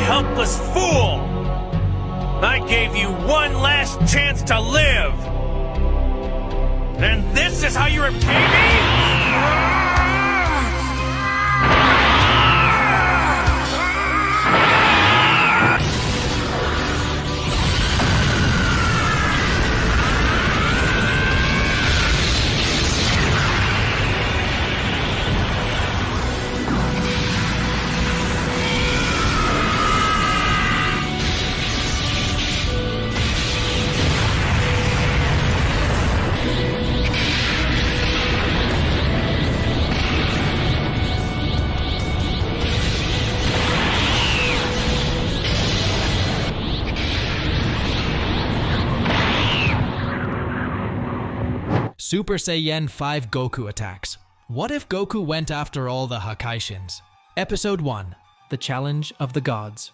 Helpless fool! I gave you one last chance to live! And this is how you repay me? Super Saiyan 5 Goku attacks. What if Goku went after all the Hakaishins? Episode 1. The Challenge of the Gods.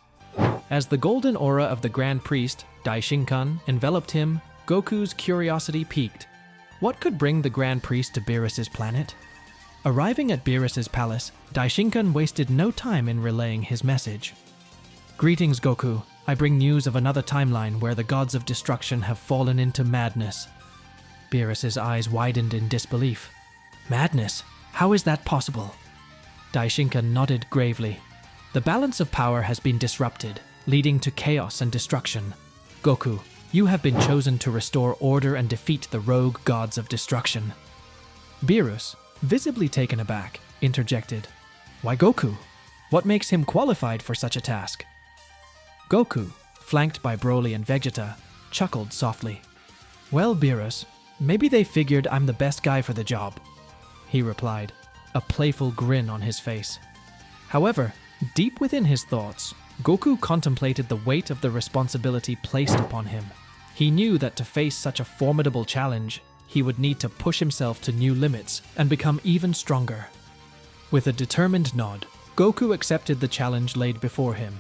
As the golden aura of the Grand Priest, Daishinkan, enveloped him, Goku's curiosity piqued. What could bring the Grand Priest to Beerus's planet? Arriving at Beerus's palace, Daishinkan wasted no time in relaying his message. Greetings, Goku. I bring news of another timeline where the gods of destruction have fallen into madness. Beerus's eyes widened in disbelief. Madness? How is that possible? Daishinkan nodded gravely. The balance of power has been disrupted, leading to chaos and destruction. Goku, you have been chosen to restore order and defeat the rogue gods of destruction. Beerus, visibly taken aback, interjected. Why Goku? What makes him qualified for such a task? Goku, flanked by Broly and Vegeta, chuckled softly. Well, Beerus, maybe they figured I'm the best guy for the job, he replied, a playful grin on his face. However, deep within his thoughts, Goku contemplated the weight of the responsibility placed upon him. He knew that to face such a formidable challenge, he would need to push himself to new limits and become even stronger. With a determined nod, Goku accepted the challenge laid before him.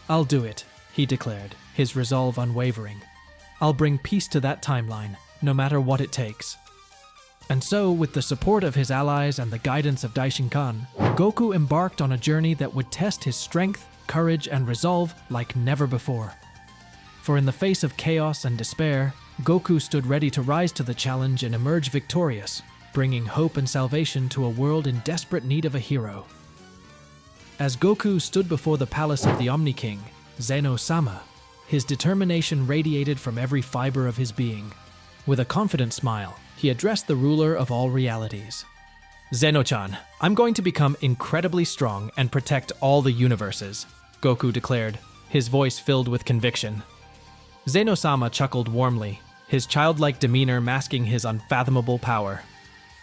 I'll do it, he declared, his resolve unwavering. I'll bring peace to that timeline, no matter what it takes. And so, with the support of his allies and the guidance of Daishinkan, Goku embarked on a journey that would test his strength, courage, and resolve like never before. For in the face of chaos and despair, Goku stood ready to rise to the challenge and emerge victorious, bringing hope and salvation to a world in desperate need of a hero. As Goku stood before the palace of the Omni King, Zeno-sama, his determination radiated from every fiber of his being. With a confident smile, he addressed the ruler of all realities. Zeno-chan, I'm going to become incredibly strong and protect all the universes, Goku declared, his voice filled with conviction. Zeno-sama chuckled warmly, his childlike demeanor masking his unfathomable power.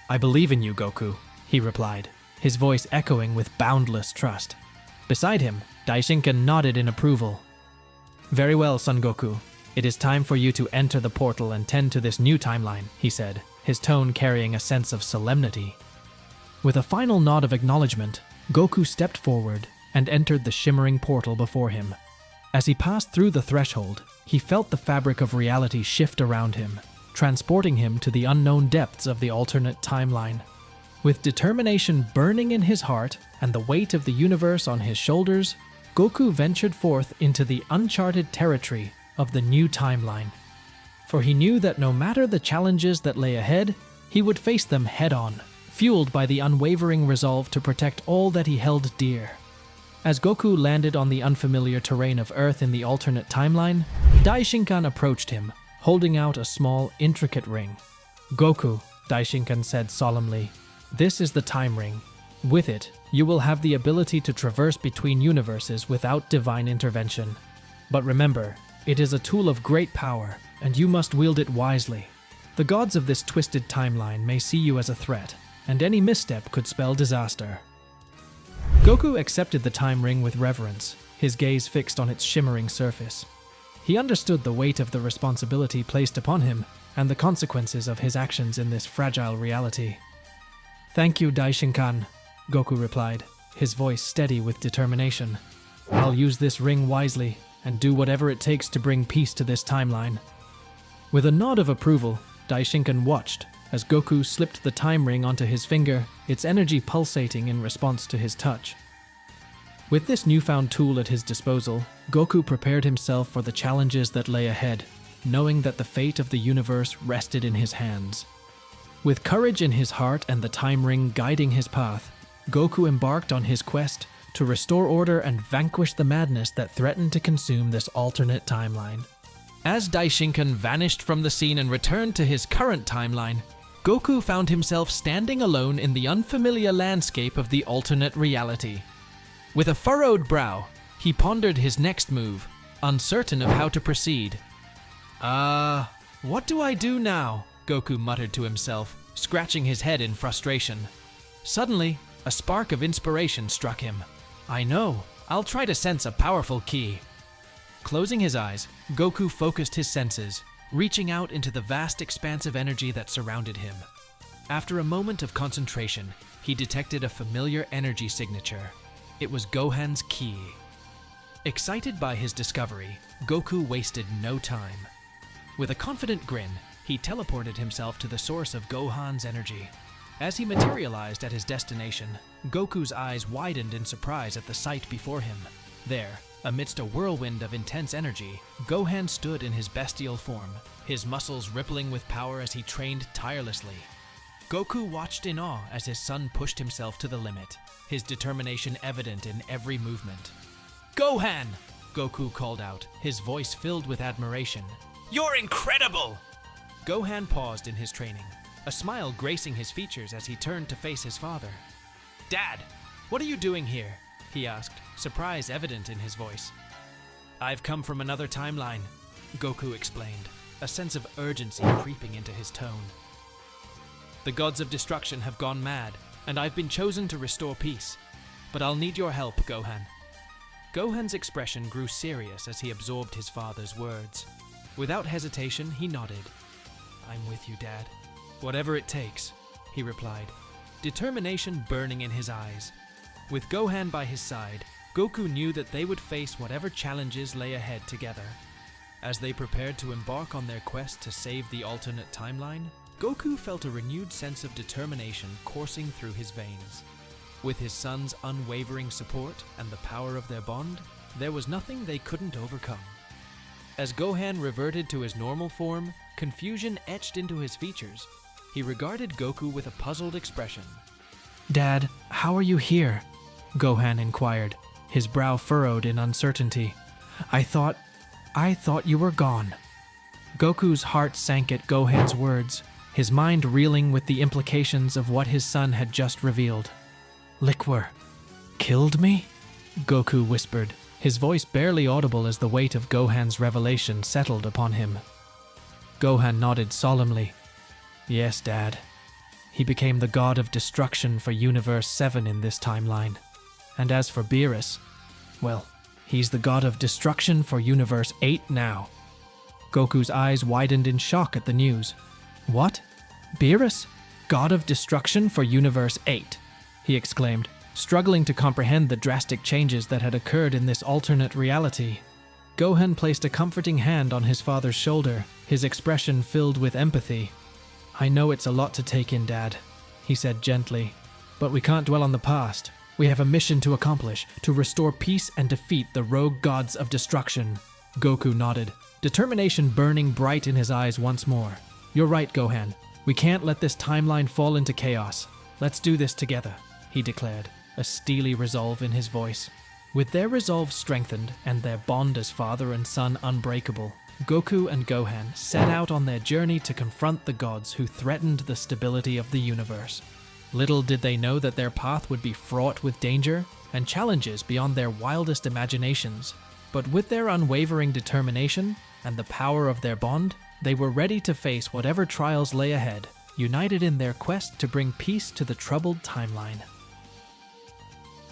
I believe in you, Goku, he replied, his voice echoing with boundless trust. Beside him, Daishinkan nodded in approval. Very well, Son Goku. It is time for you to enter the portal and tend to this new timeline, he said, his tone carrying a sense of solemnity. With a final nod of acknowledgement, Goku stepped forward and entered the shimmering portal before him. As he passed through the threshold, he felt the fabric of reality shift around him, transporting him to the unknown depths of the alternate timeline. With determination burning in his heart and the weight of the universe on his shoulders, Goku ventured forth into the uncharted territory of the new timeline. For he knew that no matter the challenges that lay ahead, he would face them head-on, fueled by the unwavering resolve to protect all that he held dear. As Goku landed on the unfamiliar terrain of Earth in the alternate timeline, Daishinkan approached him, holding out a small, intricate ring. Goku, Daishinkan said solemnly, this is the time ring. With it, you will have the ability to traverse between universes without divine intervention. But remember, it is a tool of great power, and you must wield it wisely. The gods of this twisted timeline may see you as a threat, and any misstep could spell disaster. Goku accepted the time ring with reverence, his gaze fixed on its shimmering surface. He understood the weight of the responsibility placed upon him, and the consequences of his actions in this fragile reality. Thank you, Daishinkan, Goku replied, his voice steady with determination. "I'll use this ring wisely and do whatever it takes to bring peace to this timeline." With a nod of approval, Daishinkan watched as Goku slipped the time ring onto his finger, its energy pulsating in response to his touch. With this newfound tool at his disposal, Goku prepared himself for the challenges that lay ahead, knowing that the fate of the universe rested in his hands. With courage in his heart and the time ring guiding his path, Goku embarked on his quest to restore order and vanquish the madness that threatened to consume this alternate timeline. As Daishinkan vanished from the scene and returned to his current timeline, Goku found himself standing alone in the unfamiliar landscape of the alternate reality. With a furrowed brow, he pondered his next move, uncertain of how to proceed. What do I do now?" Goku muttered to himself, scratching his head in frustration. Suddenly, a spark of inspiration struck him. "I know, I'll try to sense a powerful ki." Closing his eyes, Goku focused his senses, reaching out into the vast expanse of energy that surrounded him. After a moment of concentration, he detected a familiar energy signature. It was Gohan's ki. Excited by his discovery, Goku wasted no time. With a confident grin, he teleported himself to the source of Gohan's energy. As he materialized at his destination, Goku's eyes widened in surprise at the sight before him. There, amidst a whirlwind of intense energy, Gohan stood in his bestial form, his muscles rippling with power as he trained tirelessly. Goku watched in awe as his son pushed himself to the limit, his determination evident in every movement. "Gohan!" Goku called out, his voice filled with admiration. "You're incredible!" Gohan paused in his training, a smile gracing his features as he turned to face his father. "Dad, what are you doing here?" he asked, surprise evident in his voice. "I've come from another timeline," Goku explained, a sense of urgency creeping into his tone. "The gods of destruction have gone mad, and I've been chosen to restore peace. But I'll need your help, Gohan." Gohan's expression grew serious as he absorbed his father's words. Without hesitation, he nodded. "I'm with you, Dad. Whatever it takes," he replied, determination burning in his eyes. With Gohan by his side, Goku knew that they would face whatever challenges lay ahead together. As they prepared to embark on their quest to save the alternate timeline, Goku felt a renewed sense of determination coursing through his veins. With his son's unwavering support and the power of their bond, there was nothing they couldn't overcome. As Gohan reverted to his normal form, confusion etched into his features. He regarded Goku with a puzzled expression. "Dad, how are you here?" Gohan inquired, his brow furrowed in uncertainty. I thought you were gone." Goku's heart sank at Gohan's words, his mind reeling with the implications of what his son had just revealed. "Liquor killed me?" Goku whispered, his voice barely audible as the weight of Gohan's revelation settled upon him. Gohan nodded solemnly. "Yes, Dad. He became the god of destruction for Universe 7 in this timeline. And as for Beerus, well, he's the god of destruction for Universe 8 now." Goku's eyes widened in shock at the news. "What? Beerus? God of destruction for Universe 8? He exclaimed, struggling to comprehend the drastic changes that had occurred in this alternate reality. Gohan placed a comforting hand on his father's shoulder, his expression filled with empathy. "I know it's a lot to take in, Dad," he said gently, "but we can't dwell on the past. We have a mission to accomplish, to restore peace and defeat the rogue gods of destruction." Goku nodded, determination burning bright in his eyes once more. "You're right, Gohan. We can't let this timeline fall into chaos. Let's do this together," he declared, a steely resolve in his voice. With their resolve strengthened and their bond as father and son unbreakable, Goku and Gohan set out on their journey to confront the gods who threatened the stability of the universe. Little did they know that their path would be fraught with danger and challenges beyond their wildest imaginations. But with their unwavering determination and the power of their bond, they were ready to face whatever trials lay ahead, united in their quest to bring peace to the troubled timeline.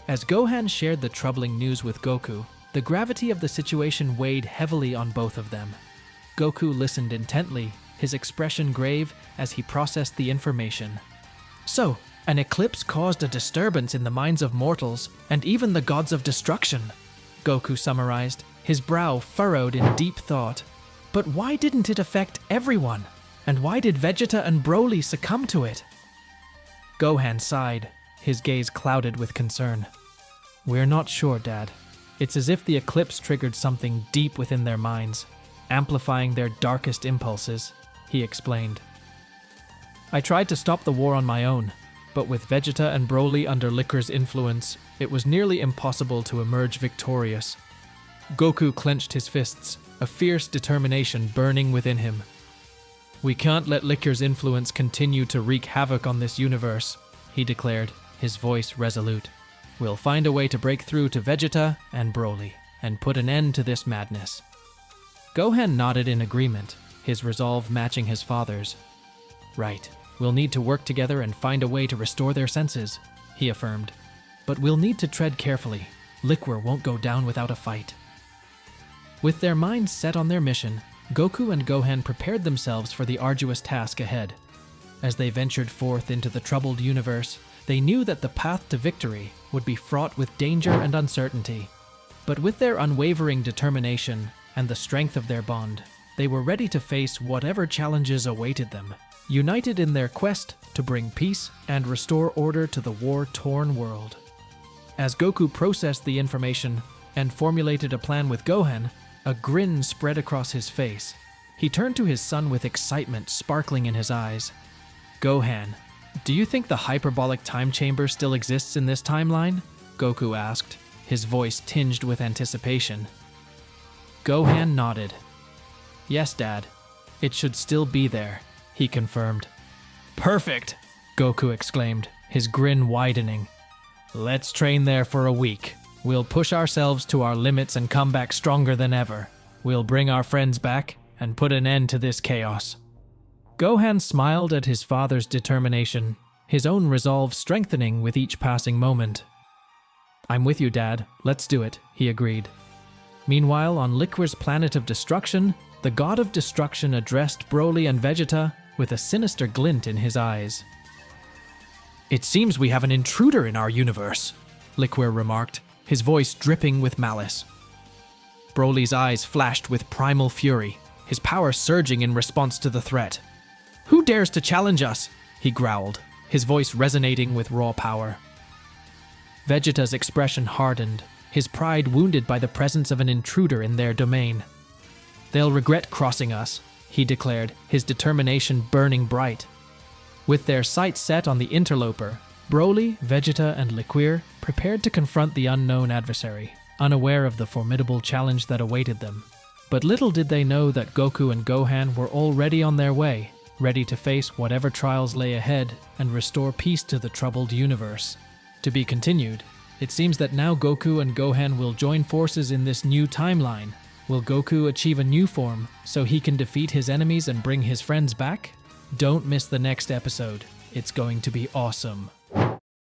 As Gohan shared the troubling news with Goku, the gravity of the situation weighed heavily on both of them. Goku listened intently, his expression grave as he processed the information. "So, An eclipse caused a disturbance in the minds of mortals and even the gods of destruction, Goku summarized, his brow furrowed in deep thought. But why didn't it affect everyone? And why did Vegeta and Broly succumb to it? Gohan sighed, his gaze clouded with concern. We're not sure, Dad. It's as if the eclipse triggered something deep within their minds, amplifying their darkest impulses, he explained. I tried to stop the war on my own, but with Vegeta and Broly under Liquor's influence, it was nearly impossible to emerge victorious. Goku clenched his fists, a fierce determination burning within him. We can't let Liquor's influence continue to wreak havoc on this universe, he declared, his voice resolute. We'll find a way to break through to Vegeta and Broly, and put an end to this madness. Gohan nodded in agreement, his resolve matching his father's. Right, we'll need to work together and find a way to restore their senses, he affirmed. But we'll need to tread carefully. Liquor won't go down without a fight. With their minds set on their mission, Goku and Gohan prepared themselves for the arduous task ahead. As they ventured forth into the troubled universe, they knew that the path to victory would be fraught with danger and uncertainty. But with their unwavering determination and the strength of their bond, they were ready to face whatever challenges awaited them, united in their quest to bring peace and restore order to the war-torn world. As Goku processed the information and formulated a plan with Gohan, a grin spread across his face. He turned to his son with excitement sparkling in his eyes. Gohan, do you think the hyperbolic time chamber still exists in this timeline? Goku asked, his voice tinged with anticipation. Gohan nodded. Yes, Dad. It should still be there, he confirmed. Perfect, Goku exclaimed, his grin widening. Let's train there for a week. We'll push ourselves to our limits and come back stronger than ever. We'll bring our friends back and put an end to this chaos. Gohan smiled at his father's determination, his own resolve strengthening with each passing moment. I'm with you, Dad. Let's do it, he agreed. Meanwhile, on Liquor's planet of destruction, the god of destruction addressed Broly and Vegeta with a sinister glint in his eyes. It seems we have an intruder in our universe, Liquor remarked, his voice dripping with malice. Broly's eyes flashed with primal fury, his power surging in response to the threat. Who dares to challenge us? He growled, his voice resonating with raw power. Vegeta's expression hardened, his pride wounded by the presence of an intruder in their domain. They'll regret crossing us, he declared, his determination burning bright. With their sights set on the interloper, Broly, Vegeta, and Liquor prepared to confront the unknown adversary, unaware of the formidable challenge that awaited them. But little did they know that Goku and Gohan were already on their way, ready to face whatever trials lay ahead and restore peace to the troubled universe. To be continued. It seems that now Goku and Gohan will join forces in this new timeline. Will Goku achieve a new form so he can defeat his enemies and bring his friends back? Don't miss the next episode. It's going to be awesome.